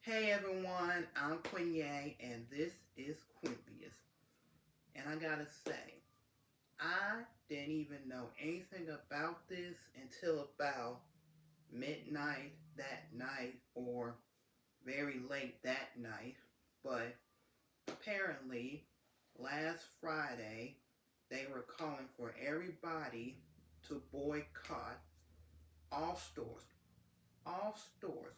Hey everyone, I'm Quinye and this is Quinlius. And I gotta say, I didn't even know anything about this until about midnight that night or very late that night. But apparently, last Friday, they were calling for everybody to boycott all stores. All stores.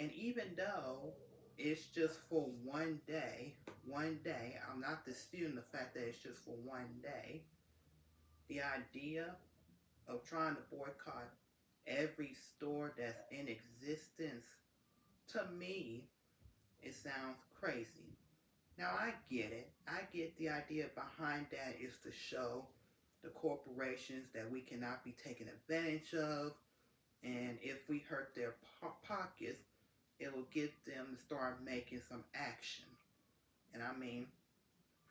And even though it's just for one day, I'm not disputing the fact that it's just for one day, the idea of trying to boycott every store that's in existence, to me, it sounds crazy. Now, I get it. I get the idea behind that is to show the corporations that we cannot be taken advantage of, and if we hurt their pockets, it will get them to start making some action. And I mean,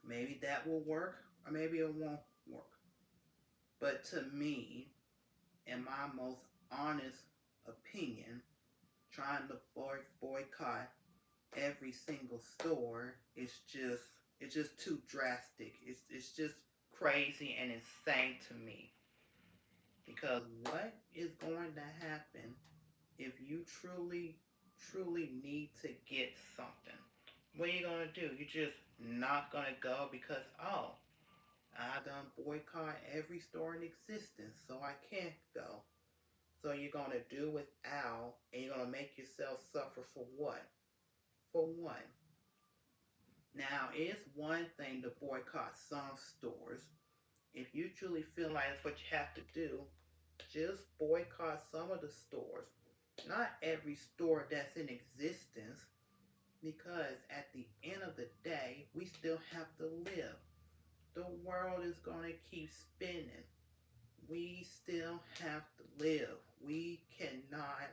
maybe that will work or maybe it won't work. But to me, in my most honest opinion, trying to boycott every single store is just too drastic. It's just crazy and insane to me. Because what is going to happen if you truly need to get something? What are you gonna do? You're just not gonna go because, oh, I done boycott every store in existence, so I can't go. So you're gonna do without, and you're gonna make yourself suffer for what? For what? Now, it's one thing to boycott some stores. If you truly feel like that's what you have to do, just boycott some of the stores. Not every store that's in existence, because at the end of the day, we still have to live. The world is going to keep spinning. We still have to live. We cannot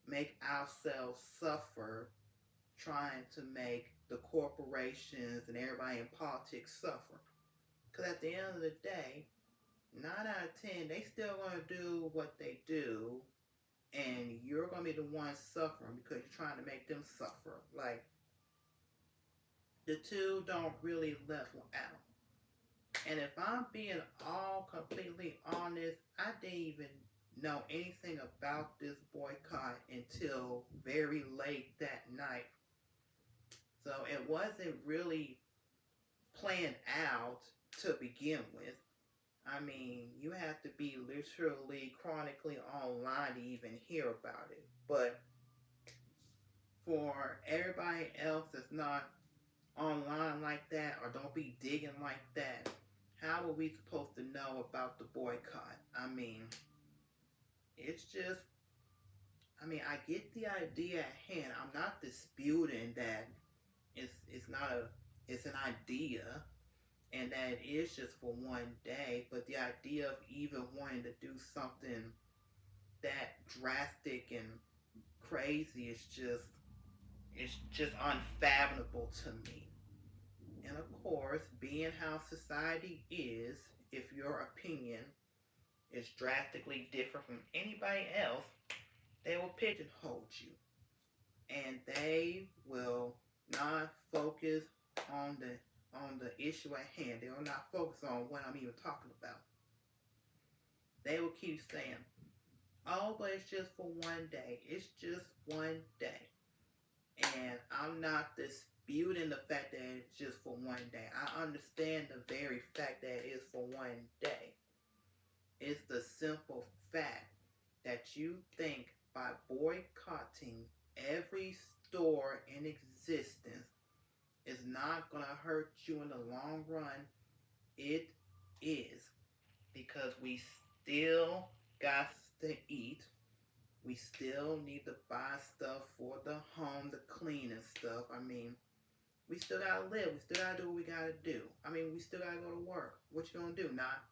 make ourselves suffer trying to make the corporations and everybody in politics suffer. Because at the end of the day, 9 out of 10, they still going to do what they do, and you're going to be the one suffering because you're trying to make them suffer. Like, the two don't really level out. And if I'm being all completely honest, I didn't even know anything about this boycott until very late that night. So it wasn't really planned out to begin with. I mean, you have to be literally chronically online to even hear about it. But for everybody else that's not online like that or don't be digging like that, how are we supposed to know about the boycott? I mean, it's just, I get the idea at hand. I'm not disputing that it's not a, it's an idea and that it is just for one day, but the idea of even wanting to do something that drastic and crazy is just unfathomable to me. And of course, being how society is, if your opinion is drastically different from anybody else, they will pigeonhole you. And they will not focus on the issue at hand. They will not focus on what I'm even talking about. They will keep saying, oh, but it's just for one day. It's just one day. And I'm not disputing the fact that it's just for one day. I understand the very fact that it is for one day. It's the simple fact that you think by boycotting every store in existence is not going to hurt you in the long run, it is. Because we still got to eat. We still need to buy stuff for the home, the cleaning stuff. I mean, we still gotta live. We still gotta do what we gotta do. I mean, we still gotta go to work. What you gonna do? Not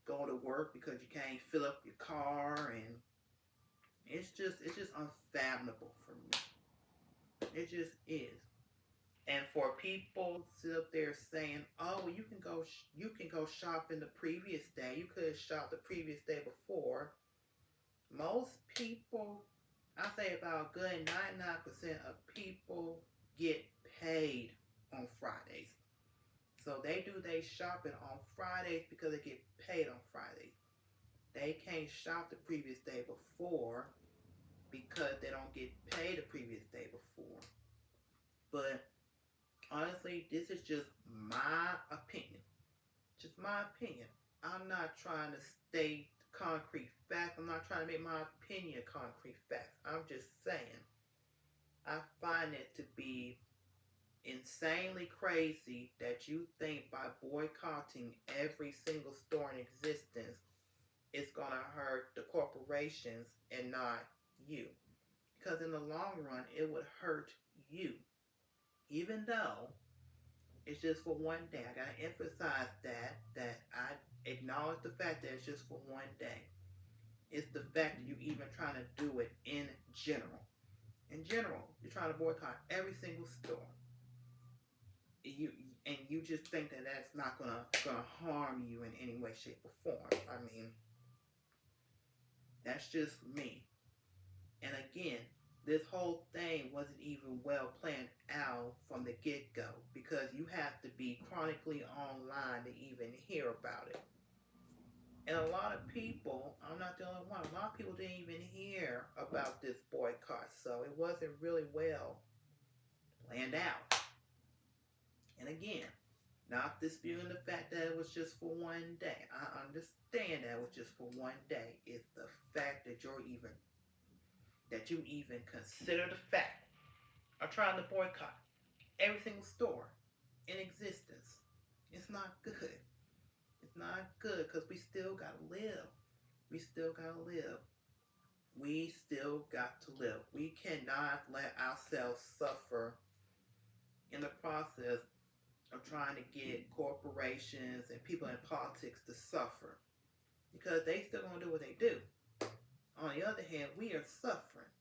go to work because you can't fill up your car, and it's just unfathomable for me. It just is. And for people sit up there saying, "Oh, well, you can go shop in the previous day. You could have shopped the previous day before." Most people, I say about a good 99% of people get paid on Fridays. So they do their shopping on Fridays because they get paid on Fridays. They can't shop the previous day before because they don't get paid the previous day before. But honestly, this is just my opinion. Just my opinion. I'm not trying to state concrete facts. I'm not trying to make my opinion concrete facts. I'm just saying I find it to be insanely crazy that you think by boycotting every single store in existence it's going to hurt the corporations and not you. Because in the long run, it would hurt you. Even though it's just for one day. I gotta emphasize that I acknowledge the fact that it's just for one day. It's the fact that you even trying to do it in general. In general, you're trying to boycott every single store. You and you just think that that's not gonna harm you in any way, shape, or form. I mean, that's just me. And again, this whole thing wasn't even well planned out from the get-go because you have to be chronically online to even hear about it. And a lot of people, I'm not the only one, a lot of people didn't even hear about this boycott, so it wasn't really well planned out. And again, not disputing the fact that it was just for one day. I understand that it was just for one day. It's the fact that you even consider the fact of trying to boycott every single store in existence. It's not good. It's not good because we still gotta live. We still gotta live. We still got to live. We cannot let ourselves suffer in the process of trying to get corporations and people in politics to suffer because they still gonna do what they do. On the other hand, we are suffering.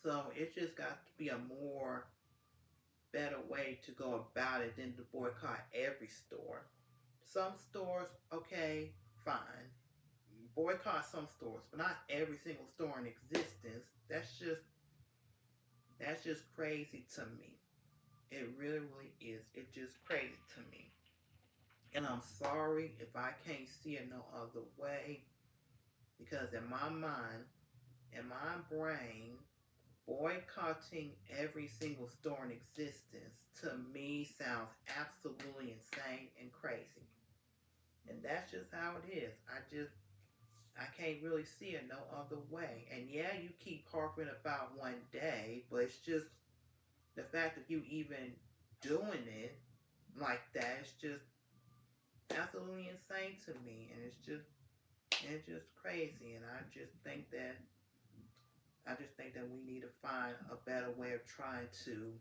So it just got to be a more better way to go about it than to boycott every store. Some stores, okay, fine. Boycott some stores, but not every single store in existence. That's just crazy to me. It really, really is. It's just crazy to me. And I'm sorry if I can't see it no other way. Because in my mind, in my brain, boycotting every single store in existence to me sounds absolutely insane and crazy. And that's just how it is. I can't really see it no other way. And yeah, you keep harping about one day, but it's just the fact that you even doing it like that is just absolutely insane to me. And it's just crazy. And I just think that we need to find a better way of trying to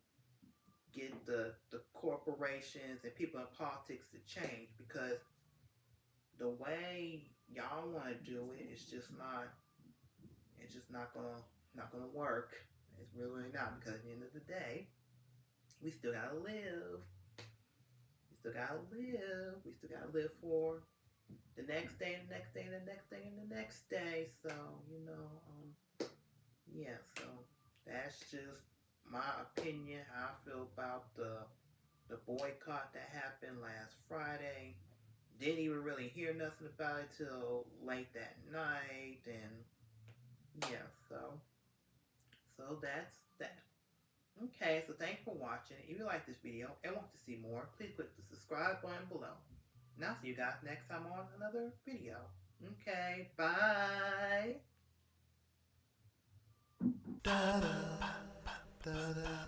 get the corporations and people in politics to change because the way y'all want to do it is just not gonna work. It's really not because at the end of the day, we still gotta live. We still gotta live. We still gotta live for the next day, and the next day, and the next day, and the next day. So yeah. So that's just my opinion. How I feel about the boycott that happened last Friday. Didn't even really hear nothing about it till late that night, and yeah, so that's that. Okay, so thanks for watching. If you like this video and want to see more, please click the subscribe button below. And I'll see you guys next time on another video. Okay, bye. Da da da da.